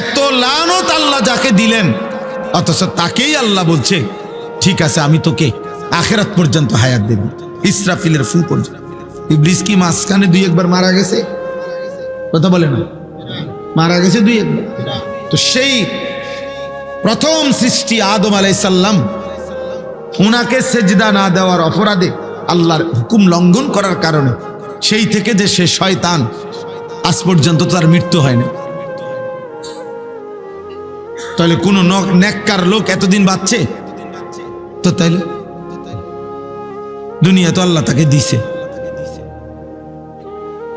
এত লানত আল্লাহ যাকে দিলেন, অথচ তাকেই আল্লাহ বলছে ঠিক আছে আমি তোকে আখিরাত পর্যন্ত হায়াত দেব, ইসরাফিলের ফু পর্যন্ত। ইবলিস কি মাঝখানে দুই একবার মারা গেছে? কথা বলে না, মারা গেছে দুই একবার। তো সেই প্রথম সৃষ্টি আদম আলাইহিস সালাম, ওনাকে সেজদা না দেওয়ার অপরাধে, আল্লাহর হুকুম লঙ্ঘন করার কারণে, সেই থেকে যে সে শয়তান, আজ পর্যন্ত তার মৃত্যু হয়নি। তাহলে কোন নেককার লোক এতদিন বাঁচছে? তো তাইলে দুনিয়া তো আল্লাহ তাকে দিছে,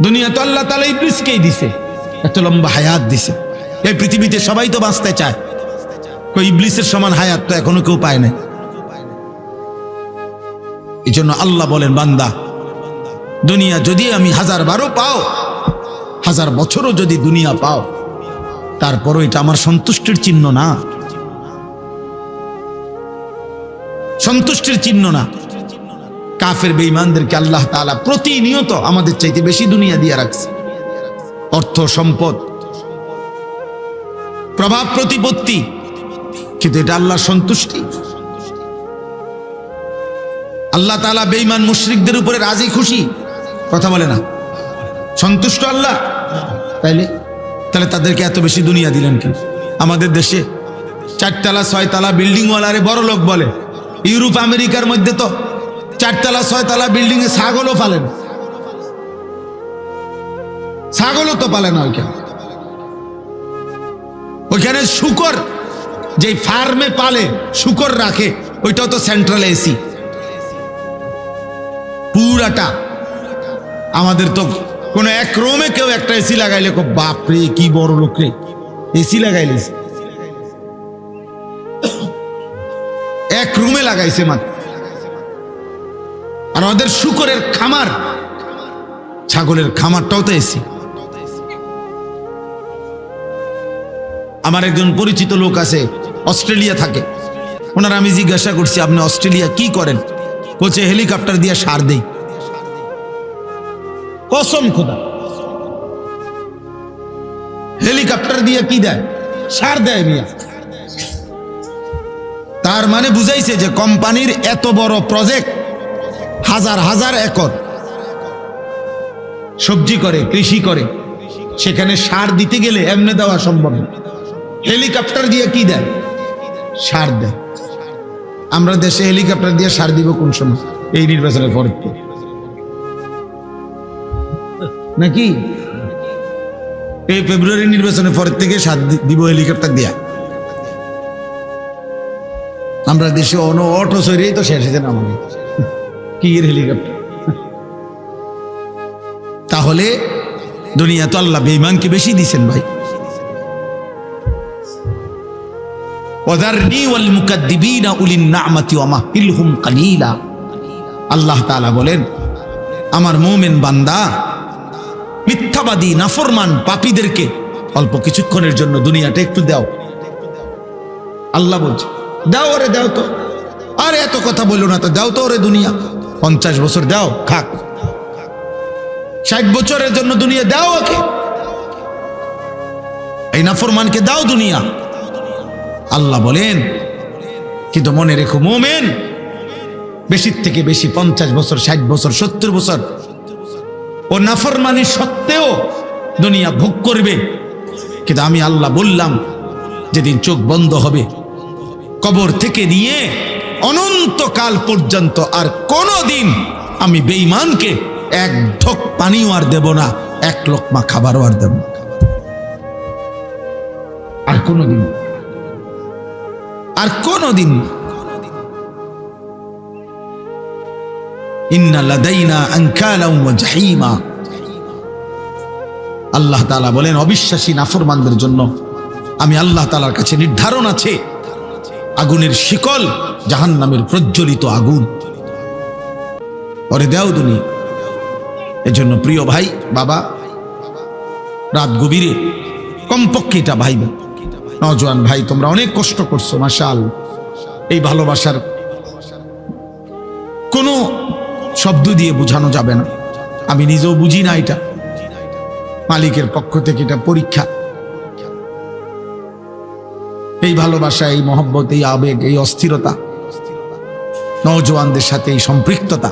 দুনিয়া তো আল্লাহ তাআলা ইবলিসকেই দিছে, এত লম্বা হায়াত দিছে। এই পৃথিবীতে সবাই তো বাঁচতে চায়, কই ইবলিসের সমান হায়াত তো এখনো কেউ পায় নাই। এই জন্য আল্লাহ বলেন, বান্দা দুনিয়া যদি আমি 1000 বারও পাও, 1000 বছরও যদি দুনিয়া পাও, তারপরও এটা আমার সন্তুষ্টির চিহ্ন না, সন্তুষ্টির চিহ্ন না। কাফের বেঈমানদেরকে আল্লাহ তাআলা প্রতিনিয়ত আমাদের চাইতে বেশি দুনিয়া দিয়ে রাখছে, অর্থ সম্পদ, প্রভাব প্রতিপত্তি, কিন্তু এটা আল্লাহর সন্তুষ্টি? আল্লাহ তাআলা বেঈমান মুশরিকদের উপরে রাজি খুশি? কথা বলে না, সন্তুষ্ট আল্লাহ? তাহলে তাদেরকে এত বেশি দুনিয়া দিলেন কেন? আমাদের দেশে 4 তলা 6 তলা বিল্ডিং ওয়ালারে বড় লোক বলে, ইউরোপ আমেরিকার মধ্যে তো 4 তলা 6 তলা বিল্ডিং এ ছাগলও পালেন, ছাগলও তো পালে না ওইখানে। ওইখানে শুকর, যে ফার্মে পালে শুকর রাখে, ওইটাও তো সেন্ট্রাল এসি পুরাটা। আমাদের তো কোন এক রুমে কেউ একটা এসি লাগাইলে বাপরে কি বড় লোক রে, এসি লাগাইলে, এক রুমে লাগাইছে মাত্র। আর ওদের শুকরের খামার, ছাগলের খামারটাও তো এসি। আমার একজন পরিচিত লোক আছে, অস্ট্রেলিয়া থাকে, ওনার আমি জিজ্ঞাসা করছি আপনি অস্ট্রেলিয়া কি করেন? বলছে হেলিকপ্টার দিয়ে সার দেই। কসম খোদা, হেলিকপ্টার দিয়ে কি দেয়? সার দেয় মিয়া। তার মানে বুঝাইছে যে কোম্পানির এত বড় প্রজেক্ট, 1000 একর সবজি করে, কৃষি করে, সেখানে সার দিতে গেলে এমনি দেওয়া সম্ভব না, হেলিকপ্টার দিয়ে কি দেয়? সার দেয়। আমরা দেশে হেলিকপ্টার দিয়ে সার দিব কোন সময়? এই নির্বাচনের পরে নাকি? এই ফেব্রুয়ারি নির্বাচনের পরের থেকে সার দিব হেলিকপ্টার দিয়া। আমরা দেশে অটো সরিয়েই তো শেষ হয়েছে না আমাদের, কি এর হেলিকপ্টার? তাহলে দুনিয়া তো আল্লাহ বেঈমানকে বেশি দিছেন ভাই। ওয়াযারনি ওয়াল মুকাদ্দিবিনা উলিন নি'মাতি ওয়া মাহিলহুম কালিলা। আল্লাহ তাআলা বলেন, আমার মুমিন বান্দা, মিথ্যাবাদী নাফরমান পাপীদেরকে অল্প কিছুক্ষণের জন্য দুনিয়াটা একটু দাও। আল্লাহ বলছে দাও, ওরে দাও তো, আরে এত কথা বললো না তো, দাও তো ওরে দুনিয়া, 50 বছর দাও, খাক। 60 বছরের জন্য দুনিয়া দাও ওকে, এই নাফরমানকে দাও দুনিয়া। আল্লাহ বলেন, কিন্তু মনে রেখো মুমিন বেশির থেকে বেশি 50 বছর, 60 বছর, 70 বছর ও নাফরমানি সত্ত্বেও দুনিয়া ভোগ করবে। কিন্তু আমি আল্লাহ বললাম, যেদিন চোখ বন্ধ হবে, কবর থেকে নিয়ে অনন্তকাল পর্যন্ত আর কোনদিন আমি বেঈমানকে এক ঢোক পানিও আর দেব না, এক লোকমা খাবারও আর দেব না, আর কোনদিন, আর কোনদিন। ইন্না লাদাইনা আনকালা ওয়া জাহিমা। আল্লাহ তাআলা বলেন, অবিশ্বাসী নাফরমানদের জন্য আমি আল্লাহ তাআলার কাছে নির্ধারণ আছে আগুনের শিকল, জাহান্নামের প্রজ্বলিত আগুন। ওরে দাও দুনিয়া। এজন্য প্রিয় ভাই, বাবা, রাত গভীরে কমপক্ষে এটা ভাইবে, নওজোয়ান ভাই, তোমরা অনেক কষ্ট করছো, মাশাআল্লাহ। এই ভালোবাসার কোনো শব্দ দিয়ে বোঝানো যাবে না, আমি নিজেও বুঝি না। এটা মালিকের পক্ষ থেকে এটা পরীক্ষা। এই ভালোবাসা, এই মহব্বত, এই আবেগ, এই অস্থিরতা, নওজোয়ানদের সাথে এই সম্পৃক্ততা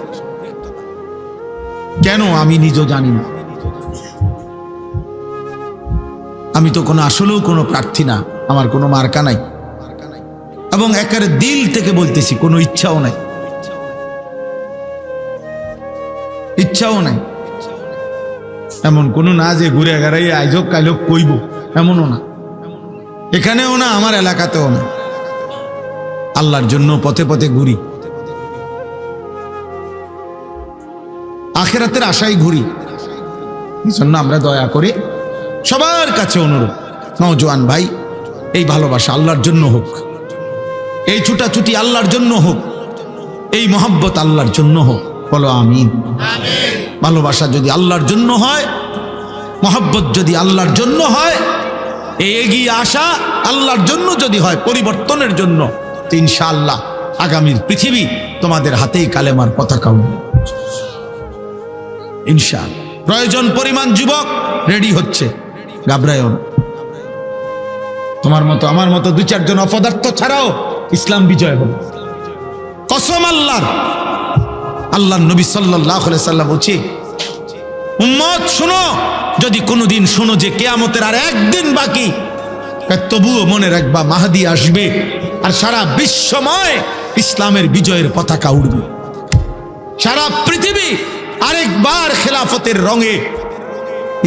কেন আমি নিজেও জানি না। আমি তো আসলেও কোনো প্রার্থী না, আমার কোনো মার্কা নাই, এবং একেবারে দিল থেকে বলতেছি, কোনো ইচ্ছাও নাই, ইচ্ছাও নাই। এমন কোনো না যে ঘুরে গেড়াই আইজক কাইলক কইব, এমনও না, এখানেও না, আমার এলাকাতেও না। আল্লাহর জন্য পথে পথে ঘুরি, আখিরাতের আশায় ঘুরি। এই জন্য আমরা দয়া করে সবার কাছে অনুরোধ, নওজোয়ান ভাই, এই ভালোবাসা আল্লাহর জন্য হোক, এই ছুটাছুটি আল্লাহর জন্য হোক, এই মহব্বত আল্লাহর জন্য হোক। বলো আমিন। ভালোবাসা যদি আল্লাহর জন্য হয়, মহব্বত যদি আল্লাহর জন্য হয়, এই এগিয়ে আসা আল্লাহর জন্য যদি হয়, পরিবর্তনের জন্য, তো ইনশাআল্লাহ আগামীর পৃথিবী তোমাদের হাতেই কালেমার পতাকা উঠবে ইনশাআল্লাহ। প্রয়োজন পরিমাণ যুবক রেডি হচ্ছে, ঘাবড়ায়ও না। তোমার মতো আমার মতো দুই চারজন অপদার্থ ছাড়াও ইসলাম বিজয় হবে, কসম আল্লাহর। আল্লাহর নবী সাল্লাল্লাহু আলাইহি সাল্লাম বলছে, উম্মত শুনো, যদি কোনোদিন শোনো যে কিয়ামতের আর একদিন বাকি, তবুও মনে রাখবা মাহদী আসবে, আর সারা বিশ্বময় ইসলামের বিজয়ের পতাকা উড়বে। সারা পৃথিবী আরেকবার খেলাফতের রঙে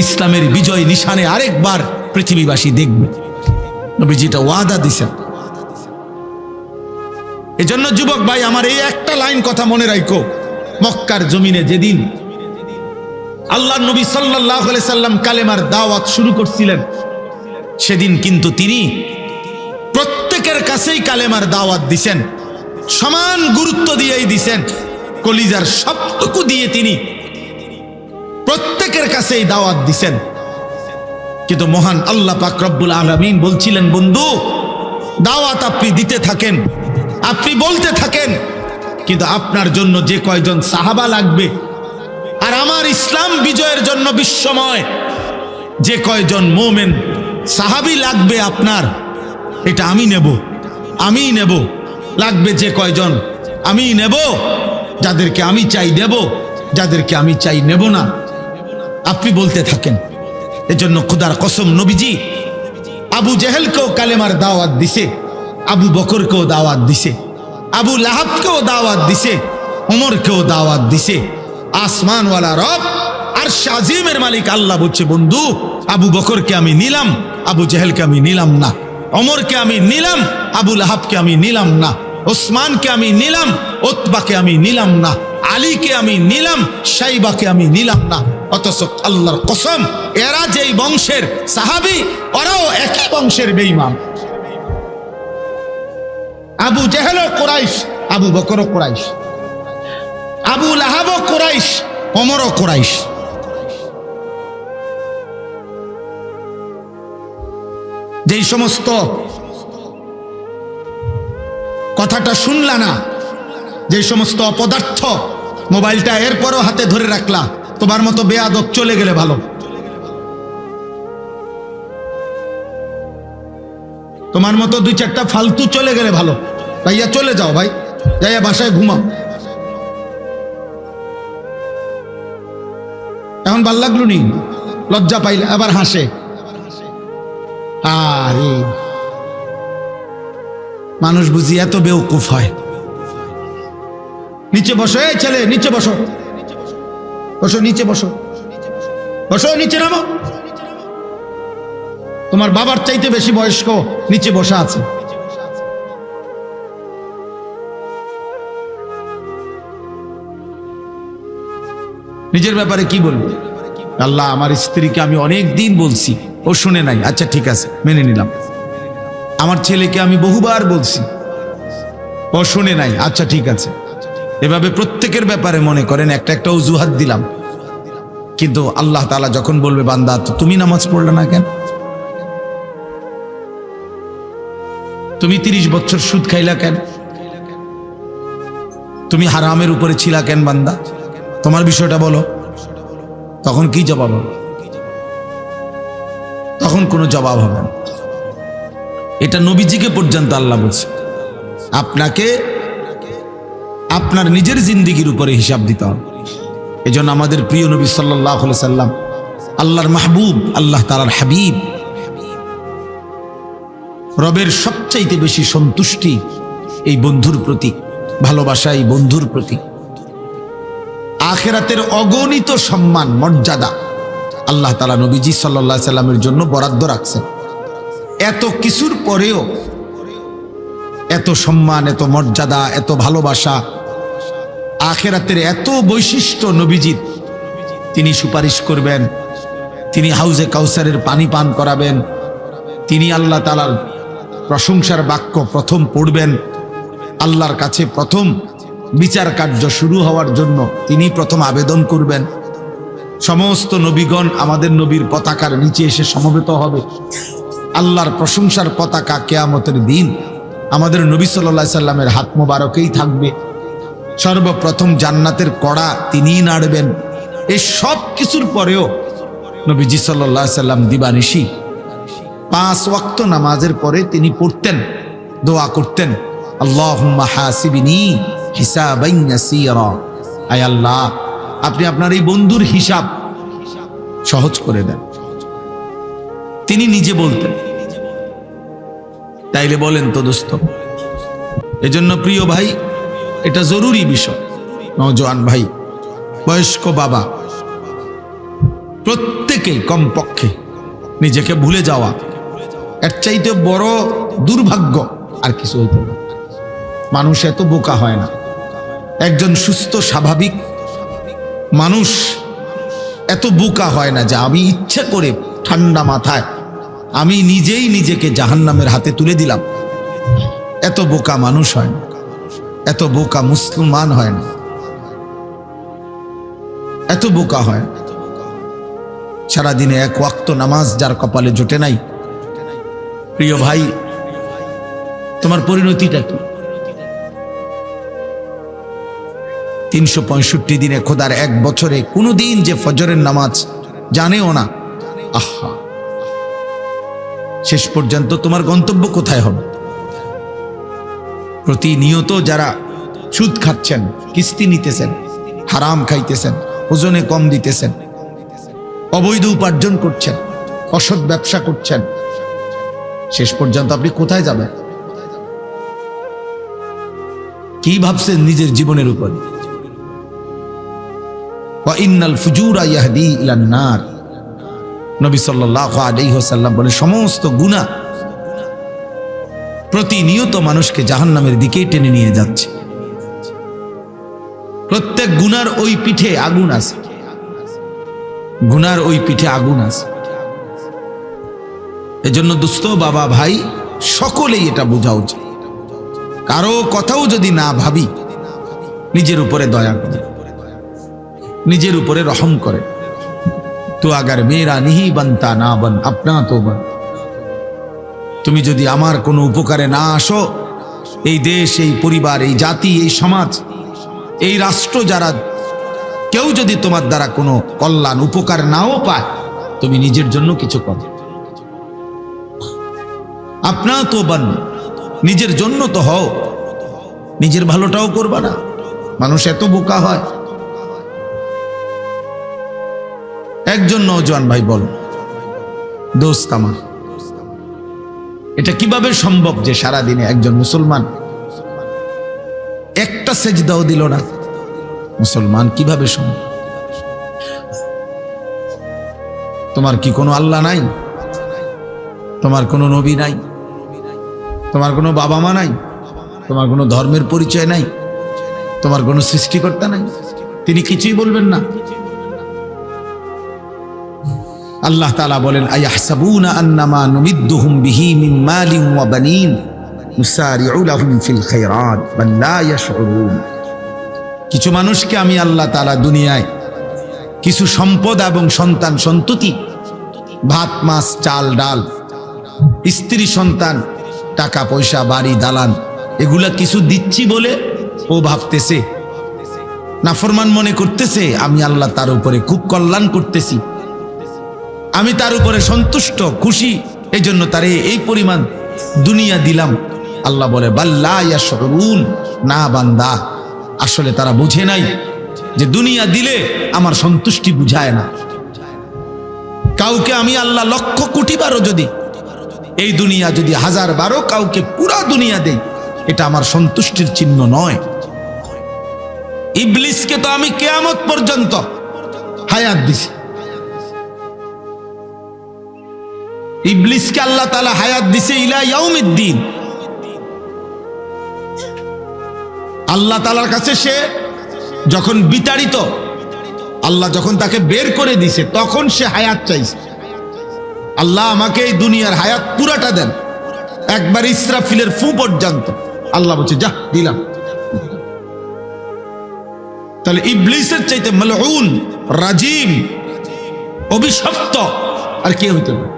ইসলামের বিজয় নিশানে আরেকবার পৃথিবীবাসী দেখবে। নবীজিটা ওয়াদা দিছেন। এজন্য যুবক ভাই আমার, এই একটা লাইন কথা মনে রাখো, মক্কার জমিনে যেদিন আল্লাহর নবী সাল্লাল্লাহু আলাইহি সাল্লাম কালেমার দাওয়াত শুরু করছিলেন, সেদিন কিন্তু তিনি প্রত্যেকের কাছেই কালেমার দাওয়াত দিছেন, সমান গুরুত্ব দিয়েই দিছেন, কলিজার সবটুকু দিয়ে তিনি প্রত্যেকের কাছেই দাওয়াত দিছেন। কিন্তু মহান আল্লাহ পাক রব্বুল আলামিন বলছিলেন, বন্ধু দাওয়াত আপনি দিতে থাকেন, আপনি বলতে থাকেন, কিন্তু আপনার জন্য যে কয়জন সাহাবা লাগবে, আর আমার ইসলাম বিজয়ের জন্য বিশ্বময় যে কয়জন মোমেন সাহাবী লাগবে আপনার, এটা আমি নেব, আমি নেব। লাগবে যে কয়জন আমি নেব, যাদেরকে আমি চাই দেব, যাদেরকে আমি চাই নেব না। আপনি বলতে থাকেন। এজন্য খুদার কসম, নবীজি আবু জেহেলকেও কালেমার দাওয়াত দিছে, আবু বকরকেও দাওয়াত দিছে, আবু লাহাবকেও দাওয়াত দিছে, ওমরকেও দাওয়াত দিছে। আসমানওয়ালা রব আরশ আজিমের মালিক আল্লাহ বলছে, বন্ধু আবু বকরকে আমি নিলাম, আবু জেহেলকে আমি নিলাম না, ওমরকে আমি নিলাম, আবু লাহাবকে আমি নিলাম না, ওসমানকে আমি নিলাম, উতবাকে আমি নিলাম না, আলীকে আমি নিলাম, শাইবাকে আমি নিলাম না। অথচ আল্লাহর কসম, এরা যেই বংশের সাহাবী, ওরাও একই বংশের বেঈমান। আবু জেহেলও কুরাইশ, আবু বকরও কুরাইশ, আবু লাহাবও কুরাইশ, ওমরও কুরাইশ। যেই সমস্ত কথাটা শুনলা না, যে সমস্ত অপদার্থ মোবাইলটা এরপরও হাতে ধরে রাখলা, তোমার মতো বেয়াদব চলে গেলে ভালো। তোমার মতো দুই চারটা ফালতু চলে গেলে ভালো। ভাইয়া চলে যাও, ভাই যাইয়া বাসায় ঘুমাও। এখন ভাল লাগলো নি, লজ্জা পাইলে আবার হাসে। আরে মানুষ বুঝি এত বেউকুফ হয়। নিচে বসো, এই ছেলে নিচে বসো, বসো নিচে বসো, বসো নিচে নামো। তোমার বাবার চাইতে বেশি বয়স্ক নিচে বসা আছে। নিজের ব্যাপারে কি বলবো? আল্লাহ, আমার স্ত্রীকে আমি অনেক দিন বলছি, ও শুনে নাই, আচ্ছা ঠিক আছে মেনে নিলাম। আমার ছেলেকে আমি বহুবার বলছি, ও শুনে নাই, আচ্ছা ঠিক আছে। এভাবে প্রত্যেকের ব্যাপারে মনে করেন একটা একটা অজুহাত দিলাম। কিন্তু আল্লাহ তাআলা যখন বলবে, বান্দা তুমি নামাজ পড়লে না কেন, তুমি 30 বছর সুদ খাইলা কেন, তুমি হারামের উপরে ছিলা কেন বান্দা, তোমার বিষয়টা বলো। তখন কি জবাব হবে? তখন কোনো জবাব হবে না। এটা নবীজিকে পর্যন্ত আল্লাহ বলছে। আপনাকে আপনার নিজের জিন্দিগির উপরে হিসাব দিতে হবে। এজন্য আমাদের প্রিয় নবী সাল্লাল্লাহু আলাইহি সাল্লাম, আল্লাহর মাহবুব, আল্লাহ তাআলার হাবিব, রবের সবচাইতে বেশি সন্তুষ্টি এই বন্ধুর প্রতি, ভালোবাসা এই বন্ধুর প্রতি। আখিরাতের অগণিত সম্মান মর্যাদা আল্লাহ তাআলা নবীজি সাল্লাল্লাহু আলাইহি সাল্লামের জন্য বরাদ্দ রাখছেন। এত কিছুর পরেও এত সম্মান, এত মর্যাদা, এত ভালোবাসা, আখিরাতের এত বৈশিষ্ট্য নবীজির। তিনি সুপারিশ করবেন, তিনি হাউজে কাউসারের পানি পান করাবেন, তিনি আল্লাহ তাআলার প্রশংসার বাক্য প্রথম পড়বেন, আল্লাহর কাছে প্রথম বিচার কার্য শুরু হওয়ার জন্য তিনি প্রথম আবেদন করবেন। সমস্ত নবীগণ আমাদের নবীর পতাকার নিচে এসে সমবেত হবে। আল্লাহর প্রশংসার পতাকা কিয়ামতের দিন আমাদের নবী সাল্লাল্লাহু আলাইহি সাল্লামের হাত মোবারকেই থাকবে। সর্বপ্রথম জান্নাতের কড়া তিনিই নাড়বেন। এই সব কিছুর পরেও নবীজি সাল্লাল্লাহু আলাইহি সাল্লাম দিবানিশি 5 ওয়াক্ত নামাজের পরে তিনি পড়তেন, দোয়া করতেন, আল্লাহুম্মা হাসিবনি হিসাবান ইয়াসীরা। আয় আল্লাহ, আপনি আপনার এই বন্ধুর হিসাব সহজ করে দেন। তিনি নিজে বলতেন। তাইলে বলেন তো দোস্ত, এজন্য প্রিয় ভাই, এটা জরুরি বিষয়। নওজোয়ান ভাই, বয়স্ক বাবা, প্রত্যেকেই কমপক্ষে নিজেকে ভুলে যাওয়া, এর চাইতে বড় দুর্ভাগ্য আর কিছু হইতে না। মানুষ এত বোকা হয় না। একজন সুস্থ স্বাভাবিক মানুষ এত বোকা হয় না যে আমি ইচ্ছা করে ঠান্ডা মাথায় আমি নিজেই নিজেকে জাহান্নামের হাতে তুলে দিলাম। এত বোকা মানুষ হয় না, এত বোকা মুসলমান হয় না, এত বোকা হয়। সারাদিনে 1 ওয়াক্ত নামাজ যার কপালে জোটে নাই, প্রিয় ভাই, তোমার পরিণতিটা কি? 365 দিনে, খোদার 1 বছরে কোনো দিন যে ফজরের নামাজ জানেও না, আহা, শেষ পর্যন্ত তোমার গন্তব্য কোথায় হবে? প্রতিনিয়ত যারা সুদ খাচ্ছেন, কিস্তি নিতেছেন, হারাম খাইতেছেন, ওজনে কম দিতেছেন, অবৈধ উপার্জন করছেন, অসৎ ব্যবসা করছেন, শেষ পর্যন্ত আপনি কোথায় যাবেন? কি ভাবছেন নিজের জীবনের উপর? ওয়া ইন্নাল ফুজুরা ইয়াহদি ইলান নার। নবী সাল্লাল্লাহু আলাইহি ওয়াসাল্লাম বলেন, সমস্ত গুনাহ প্রতিনিয়ত মানুষকে জাহান্নামের দিকেই টেনে নিয়ে যাচ্ছে। প্রত্যেক গুনার ওই পিঠে আগুন আছে, গুনার ওই পিঠে আগুন আছে। এজন্য দোস্ত, বাবা, ভাই, সকলেই এটা বোঝা উচিত। কারো কথাও যদি না ভাবি, নিজের উপরে দয়া করে, নিজের উপরে রহম করে। তো আগার মেরা নিহি বানতা না বন আপনা তো বন। তুমি যদি আমার কোনো উপকারে না আসো, এই দেশ, এই পরিবার, এই জাতি, এই সমাজ, এই রাষ্ট্র, যারা কেউ যদি তোমার দ্বারা কোনো কল্যাণ উপকার নাও পায়, তুমি নিজের জন্য কিছু করো। আপনা তো বন, নিজের জন্য তো হও, নিজের ভালোটাও করবা না। মানুষ এত বোকা হয়। একজন নওজোয়ান ভাই বল, দোস্ত আমার, এটা কিভাবে সম্ভব যে সারাদিনে একজন মুসলমান একটা সেজদাও দিল না? মুসলমান কিভাবে সম্ভব? তোমার কি কোনো আল্লাহ নাই? তোমার কোনো নবী নাই? তোমার কোনো বাবা মা নাই? তোমার কোনো ধর্মের পরিচয় নাই? তোমার কোনো সৃষ্টিকর্তা নাই? তিনি কিছুই বলবেন না। আল্লাহ তাআলা বলেন, আয়াহসাবুনা আন্নামা নুমিদ্দুহুম বিহি মিন মালিন ওয়া বানিন নুসারিউ লাহুম ফিল খায়রাত বাল লা ইয়াশউরুন। কিছু মানুষকে আমি আল্লাহ তাআলা দুনিয়ায় কিছু সম্পদ এবং সন্তান সন্ততি, ভাত মাছ চাল ডাল, স্ত্রী সন্তান, টাকা পয়সা বাড়ি দালান, এগুলা কিছু দিচ্ছি বলে ও ভাবতেছে, নাফরমান মনে করতেছে আমি আল্লাহ তার উপরে খুব কল্যাণ করতেছি, আমি তার উপরে সন্তুষ্ট খুশি, এই জন্য তারে এই পরিমাণ দুনিয়া দিলাম। আল্লাহ বলে বাল্লা ইয়াশউরুন, না বান্দা, আসলে তারা বুঝে নাই যে দুনিয়া দিলে আমার সন্তুষ্টি বুঝায় না। কাউকে আমি আল্লাহ লক্ষ কোটি বারও যদি এই দুনিয়া যদি 1000 বারও কাউকে পুরা দুনিয়া দেই, এটা আমার সন্তুষ্টির চিহ্ন নয়। ইবলিসকে তো আমি কিয়ামত পর্যন্ত হায়াত দিছি। ইবলিসকে আল্লাহ তাআলা হায়াত দিছে ইলা ইয়াউমিদ্দিন। আল্লাহ তাআলার কাছে সে যখন বিতাড়িত, আল্লাহ যখন তাকে বের করে দিছে, তখন সে হায়াত চাইছে। আল্লাহ আমাকে এই দুনিয়ার হায়াত পুরাটা দেন, একবার ইসরাফিলের ফু পর্যন্ত। আল্লাহ বলছে যা দিলাম। তাহলে ইবলিসের চাইতে মালউন, রাজিম, অভিশপ্ত আর কে হইতে পারে?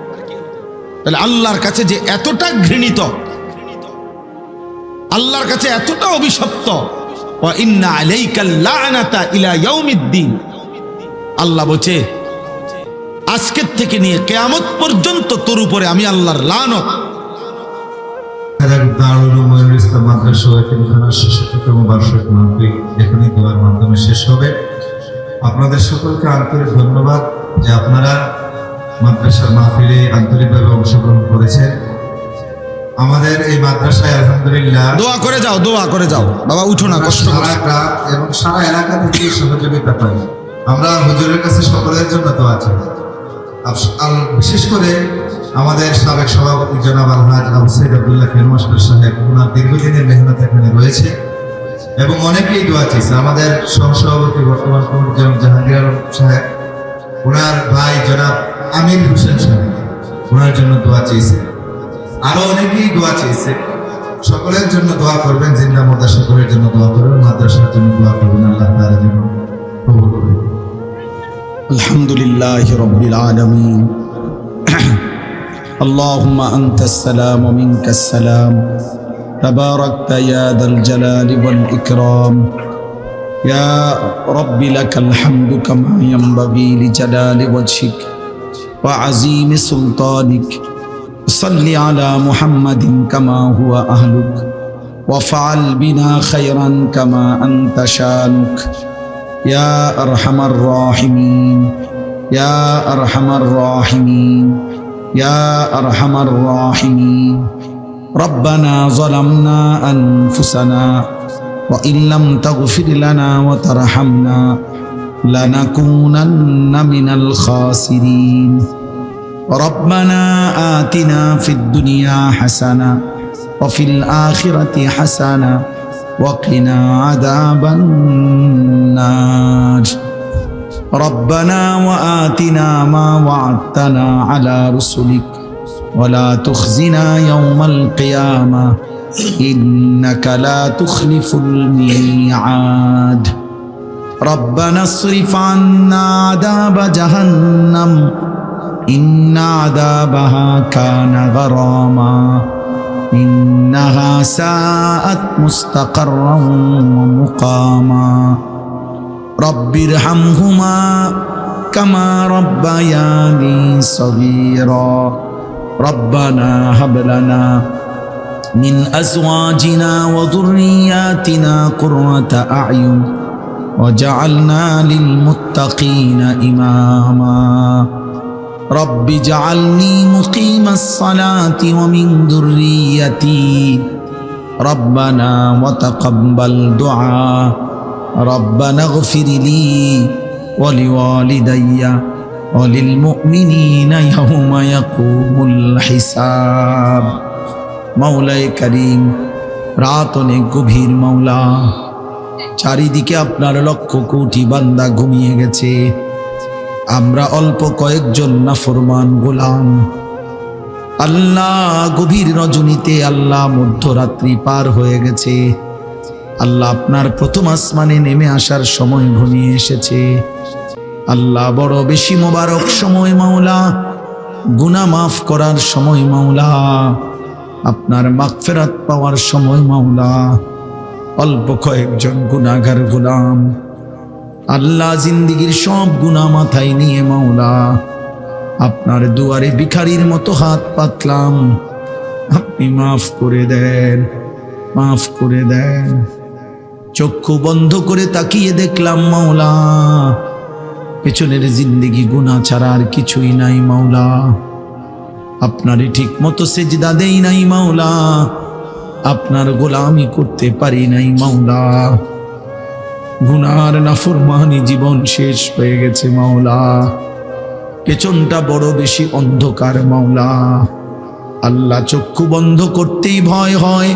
তাহলে আল্লাহর কাছে যে এতটা ঘৃণিত, আল্লাহর কাছে এতটা অভিশপ্ত, ওয়া ইন্না আলাইকাল লা'নাতা ইলা ইয়াউমিদ্দিন। আল্লাহ বলছে আজকের থেকে নিয়ে কিয়ামত পর্যন্ত তোর উপরে আমি আল্লাহর লানত। দারুল উলুম ইসলাম মাদ্রাসা এতিমখানার ৬৬তম বার্ষিক মাহফিল এখনই দোয়ার মাধ্যমে শেষ হবে। আপনাদের সকলকে আন্তরিক ধন্যবাদ যে আপনারা মাদ্রাসার মাহফিলে আন্তরিকভাবে অংশগ্রহণ করেছেন। আমাদের এই মাদ্রাসায় আলহামদুলিল্লাহ দোয়া করে যাও, দোয়া করে যাও বাবা, উঠো না, কষ্ট সারা গ্রাম এবং সারা এলাকা থেকে সহযোগিতা পাই। আমরা হুজুরের কাছে সকলের জন্য দোয়া চাই। বিশেষ করে আমাদের সাবেক সভাপতি জনাব আলহাজ আবু সাইদ আব্দুল্লাহ হেডমাস্টার সাহেব, ওনার দীর্ঘদিনের মেহনত এখানে রয়েছে এবং অনেকেই দোয়া চেয়েছে। আমাদের সহসভাপতি বর্তমান কমিটি জনাব জাহাঙ্গীর আলম সাহেব, ওনার ভাই জনাব আমির হোসেন সাহেব, ওনার জন্য দোয়া চেয়েছে। আরো অনেকেই দোয়া চেয়েছে। সকলের জন্য দোয়া করবেন, জিন্দা মুর্দা সকলের জন্য দোয়া করবেন, মাদ্রাসার জন্য দোয়া করবেন। আল্লাহ তাআলা যেন কবুল করেন। আলহামদুলিল্লাহি রাব্বিল আলামিন। اللهم أنت السلام ومنك السلام تباركت يا ذا الجلال والإكرام يا رب لك الحمد كما ينبغي لجلال وجهك وعظيم سلطانك صل على محمد كما هو أهلك وفعل بنا خيرا كما أنت شانك يا أرحم الراحمين يا أرحم الراحمين يا أرحم الراحمين ربنا ظلمنا أنفسنا وإن لم تغفر لنا وترحمنا لنكونن من الخاسرين ربنا آتنا في الدنيا حسنة وفي الآخرة حسنة وقنا عذاب النار ربنا وآتنا ما وعدتنا على رسلك ولا تخزنا يوم القيامة إنك لا تخلف الميعاد ربنا اصرف عنا عذاب جهنم إن عذابها كان غراما إنها ساءت مستقرا ومقاما رب ارحمهما كما ربياني صغيرا ربنا هب لنا من أزواجنا وذرياتنا قرة أعين وجعلنا للمتقين إماما رب اجعلني مقيم الصلاة ومن ذريتي ربنا وتقبل دعاء ربنا اغفر لي ولوالدي وللمؤمنين يوم يقوم الحساب মাওলায়ে করিম, রাত অনেক গভীর মাওলা, চারিদিকে আপনার লক্ষ কোটি বান্দা ঘুমিয়ে গেছে। আমরা অল্প কয়েকজন নাফরমান গোলাম। আল্লাহ গভীর রজনীতে, আল্লাহ মধ্যরাত্রি পার হয়ে গেছে। আল্লাহ আপনার প্রথম আসমানে নেমে আসার সময় ঘনিয়ে এসেছে। আল্লাহ বড় বেশি মোবারক সময় মাওলা, গুনাহ মাফ করার সময় মাওলা, আপনার মাগফিরাত পাওয়ার সময় মাওলা। অল্প কয়েকজন গুনাহগার গোলাম আল্লাহ জিন্দেগীর সব গুনাহ মাথায় নিয়ে মাওলা আপনার দুয়ারে ভিখারির মতো হাত পাতলাম। আপনি মাফ করে দেন, মাফ করে দেন। চক্ষু বন্ধ করে তাকিয়ে দেখলাম মাওলা, পেছনের জিন্দেগি গুনাহ ছাড়া আর কিছুই নাই মাওলা। আপনারই ঠিক মতো সেজদা দেই নাই মাওলা, আপনার গোলামি করতে পারি নাই মাওলা। গুনার নাফরমানি জীবন শেষ হয়ে গেছে মাওলা, পেছনটা বড় বেশি অন্ধকার মাওলা। আল্লাহ চক্ষু বন্ধ করতেই ভয় হয়,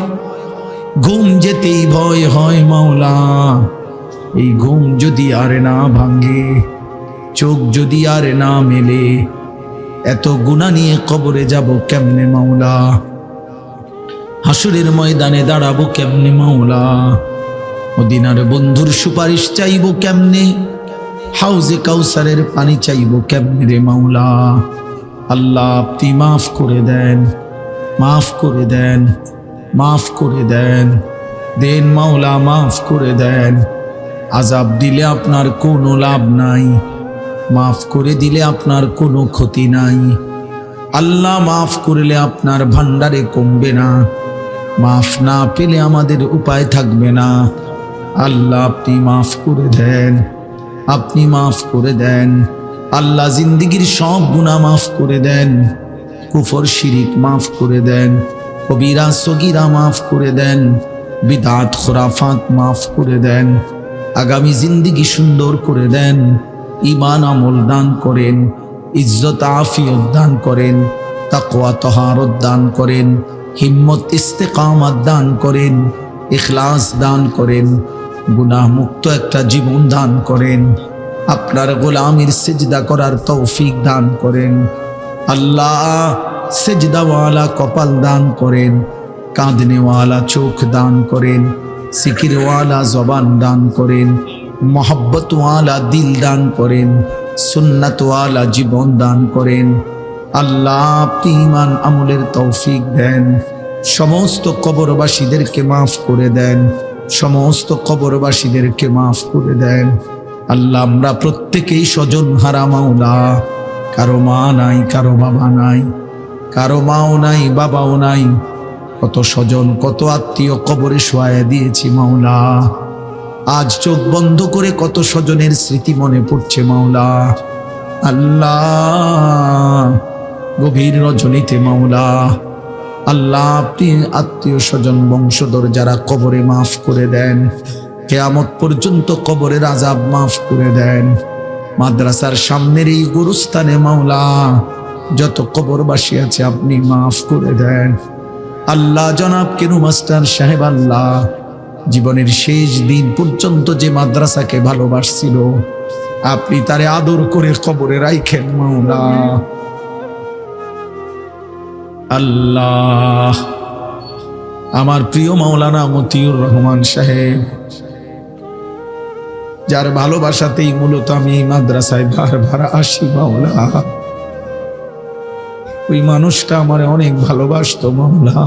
ঘুম যেতেই ভয় হয় মাওলা। এই ঘুম যদি আর না ভাঙে, চোখ যদি আর না মেলে, এত গুনাহ নিয়ে কবরে যাব কেমনে মাওলা? হাসরের ময়দানে দাঁড়াবো কেমনে মাওলা? মদিনার বন্ধুর সুপারিশ চাইবো কেমনে? হাউজে কাউসারের পানি চাইবো কেমনে রে মাওলা? আল্লাহ আপনি মাফ করে দেন, মাফ করে দেন, মাফ করে দেন, দেন মাওলা মাফ করে দেন। আযাব দিলে আপনার কোনো লাভ নাই, মাফ করে দিলে আপনার কোনো ক্ষতি নাই। আল্লাহ মাফ করলে আপনার ভান্ডারে কমবে না, মাফ না পেলে আমাদের উপায় থাকবে না। আল্লাহ আপনি মাফ করে দেন, আপনি মাফ করে দেন। আল্লাহ জিন্দেগীর সব গুনাহ মাফ করে দেন, কুফর শিরিক মাফ করে দেন, কবিরা সগীরা মাফ করে দেন, বিদআত খুরাফাত মাফ করে দেন। আগামী জিন্দেগি সুন্দর করে দেন, ঈমান আমল দান করেন, ইজ্জত আফিয়ত দান করেন, তাকওয়া তহারত দান করেন, হিম্মত ইস্তেকামাত দান করেন, ইখলাস দান করেন, গুনাহ মুক্ত একটা জীবন দান করেন, আপনার গোলামির সিজদা করার তৌফিক দান করেন। আল্লাহ সিজদাওয়ালা কপাল দান করেন, কাঁদনেওয়ালা চোখ দান করেন, সিকিরওয়ালা জবান দান করেন, মোহাব্বতওয়ালা দিল দান করেন, সুন্নাতওয়ালা জীবন দান করেন। আল্লাহ আপনি ঈমান আমলের তৌফিক দেন। সমস্ত কবরবাসীদেরকে মাফ করে দেন, সমস্ত কবরবাসীদেরকে মাফ করে দেন। আল্লাহ আমরা প্রত্যেকেই স্বজন হারা মাওলা, কারো মা নাই, কারো বাবা নাই, কারো মাও নাই, বাবাও নাই। কত স্বজন কত আত্মীয় কবরে শোয়ায়া দিয়েছি মাওলা। আজ চোখ বন্ধ করে কত স্বজনের স্মৃতি মনে পড়ছে মাওলা। আল্লাহ গভীর রজনীতে মাওলা, আল্লাহ আপনি আত্মীয় স্বজন বংশধর যারা কবরে মাফ করে দেন, কিয়ামত পর্যন্ত কবরের আযাব মাফ করে দেন। মাদ্রাসার সামনের এই গুরুস্থানে মাওলা যত কবরবাসী আছে আপনি মাফ করে দেন। আল্লাহ জনাব কেনু মাস্টার সাহেব আল্লাহ জীবনের শেষ দিন পর্যন্ত যে মাদ্রাসাকে ভালোবাসছিল, আপনি তারে আদর করে কবরে রাখেন মাওলা। আল্লাহ আমার প্রিয় মাওলানা মতিউর রহমান সাহেব, যার ভালোবাসাতেই মূলত আমি এই মাদ্রাসায় বারবার আসি মাওলা, ওই মানুষটা আমার অনেক ভালোবাসতো মাওলা।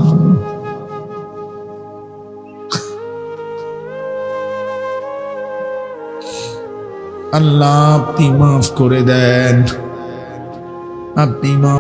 আল্লাহ আপনি মাফ করে দেন, আপনি মাফ